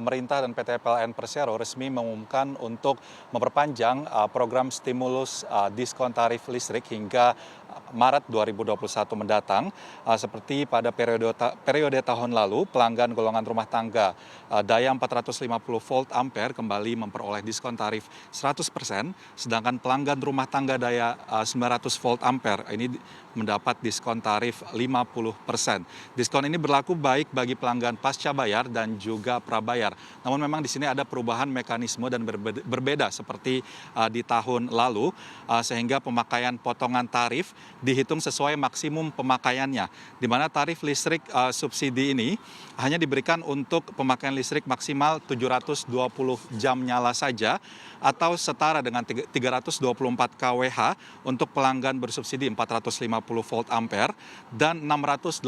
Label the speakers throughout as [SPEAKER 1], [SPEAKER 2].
[SPEAKER 1] pemerintah dan PT PLN Persero resmi mengumumkan untuk memperpanjang program stimulus diskon tarif listrik hingga Maret 2021 mendatang. Seperti pada periode tahun lalu, pelanggan golongan rumah tangga daya 450 volt ampere kembali memperoleh diskon tarif 100%, sedangkan pelanggan rumah tangga daya 900 volt ampere ini mendapat diskon tarif 50%. Diskon ini berlaku baik bagi pelanggan pasca bayar dan juga prabayar. Namun memang di sini ada perubahan mekanisme dan berbeda seperti di tahun lalu, sehingga pemakaian potongan tarif dihitung sesuai maksimum pemakaiannya, di mana tarif listrik subsidi ini hanya diberikan untuk pemakaian listrik maksimal 720 jam nyala saja atau setara dengan 324 kWh untuk pelanggan bersubsidi 450 volt ampere dan 684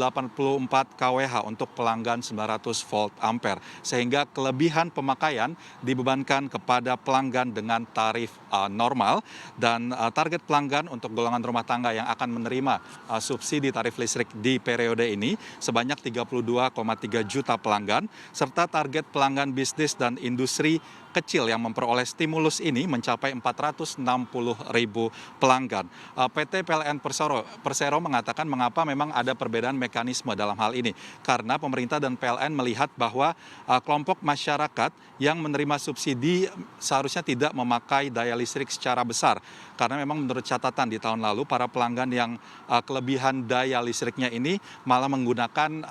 [SPEAKER 1] kWh untuk pelanggan 900 volt ampere, sehingga kelebihan pemakaian dibebankan kepada pelanggan dengan tarif normal, dan target pelanggan untuk golongan rumah tangga yang akan menerima subsidi tarif listrik di periode ini sebanyak 32,3 juta pelanggan, serta target pelanggan bisnis dan industri kecil yang memperoleh stimulus ini mencapai 460 ribu pelanggan. PT PLN Persero mengatakan mengapa memang ada perbedaan mekanisme dalam hal ini, karena pemerintah dan PLN melihat bahwa kelompok masyarakat yang menerima subsidi seharusnya tidak memakai daya listrik secara besar, karena memang menurut catatan di tahun lalu para pelanggan yang kelebihan daya listriknya ini malah menggunakan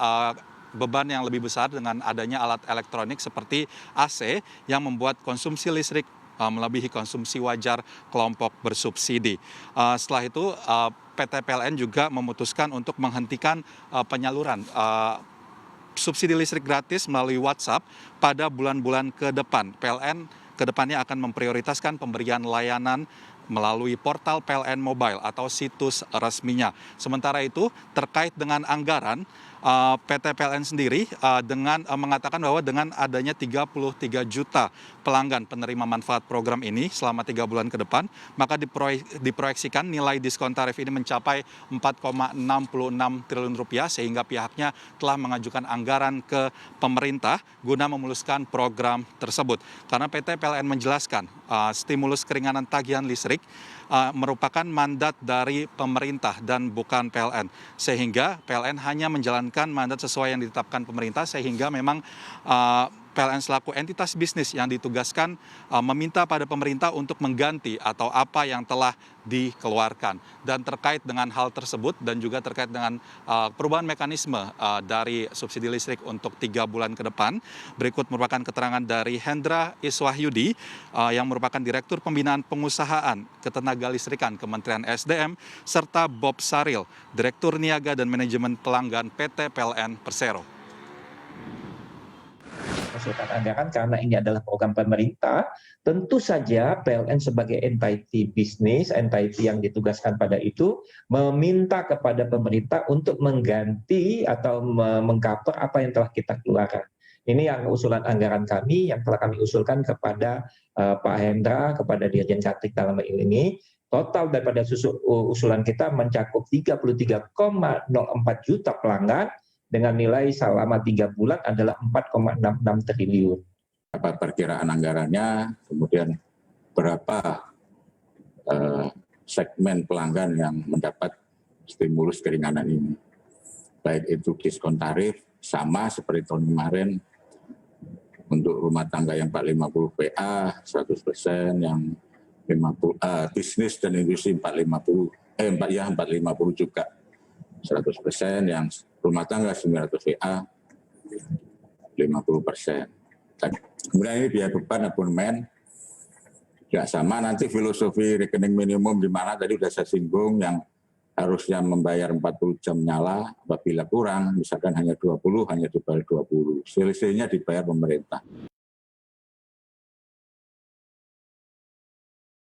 [SPEAKER 1] beban yang lebih besar dengan adanya alat elektronik seperti AC yang membuat konsumsi listrik melebihi konsumsi wajar kelompok bersubsidi. Setelah itu PT PLN juga memutuskan untuk menghentikan penyaluran subsidi listrik gratis melalui WhatsApp pada bulan-bulan ke depan. PLN kedepannya akan memprioritaskan pemberian layanan melalui portal PLN Mobile atau situs resminya. Sementara itu, terkait dengan anggaran, PT PLN sendiri dengan mengatakan bahwa dengan adanya 33 juta pelanggan penerima manfaat program ini selama 3 bulan ke depan, maka diproyeksikan nilai diskon tarif ini mencapai 4,66 triliun rupiah, sehingga pihaknya telah mengajukan anggaran ke pemerintah guna memuluskan program tersebut. Karena PT PLN menjelaskan stimulus keringanan tagihan listrik merupakan mandat dari pemerintah dan bukan PLN, sehingga PLN hanya menjalankan mandat sesuai yang ditetapkan pemerintah, sehingga memang PLN selaku entitas bisnis yang ditugaskan meminta pada pemerintah untuk mengganti atau apa yang telah dikeluarkan. Dan terkait dengan hal tersebut dan juga terkait dengan perubahan mekanisme dari subsidi listrik untuk 3 bulan ke depan, berikut merupakan keterangan dari Hendra Iswahyudi yang merupakan Direktur Pembinaan Pengusahaan Ketenagalistrikan Kementerian SDM, serta Bob Saril, Direktur Niaga dan Manajemen Pelanggan PT PLN Persero.
[SPEAKER 2] Mengusulkan anggaran karena ini adalah program pemerintah, tentu saja PLN sebagai entity bisnis, entity yang ditugaskan pada itu, meminta kepada pemerintah untuk mengganti atau mengcover apa yang telah kita keluarkan. Ini yang usulan anggaran kami yang telah kami usulkan kepada Pak Hendra, kepada Dirjen Katrik dalam hal ini. Total daripada usulan kita mencakup 33,04 juta pelanggan, dengan nilai selama 3 bulan adalah 4,66 triliun.
[SPEAKER 3] Apa perkiraan anggarannya, kemudian berapa segmen pelanggan yang mendapat stimulus keringanan ini. Baik itu diskon tarif, sama seperti tahun kemarin, untuk rumah tangga yang 450 PA 100%, yang 50 bisnis dan industri 450 juga 100%, yang rumah tangga 900 VA 50%. Kemudian ini biaya beban abonemen tidak sama, nanti filosofi rekening minimum di mana tadi sudah saya singgung, yang harusnya membayar 40 jam nyala, apabila kurang misalkan hanya 20, hanya dibayar 20, selisihnya dibayar pemerintah.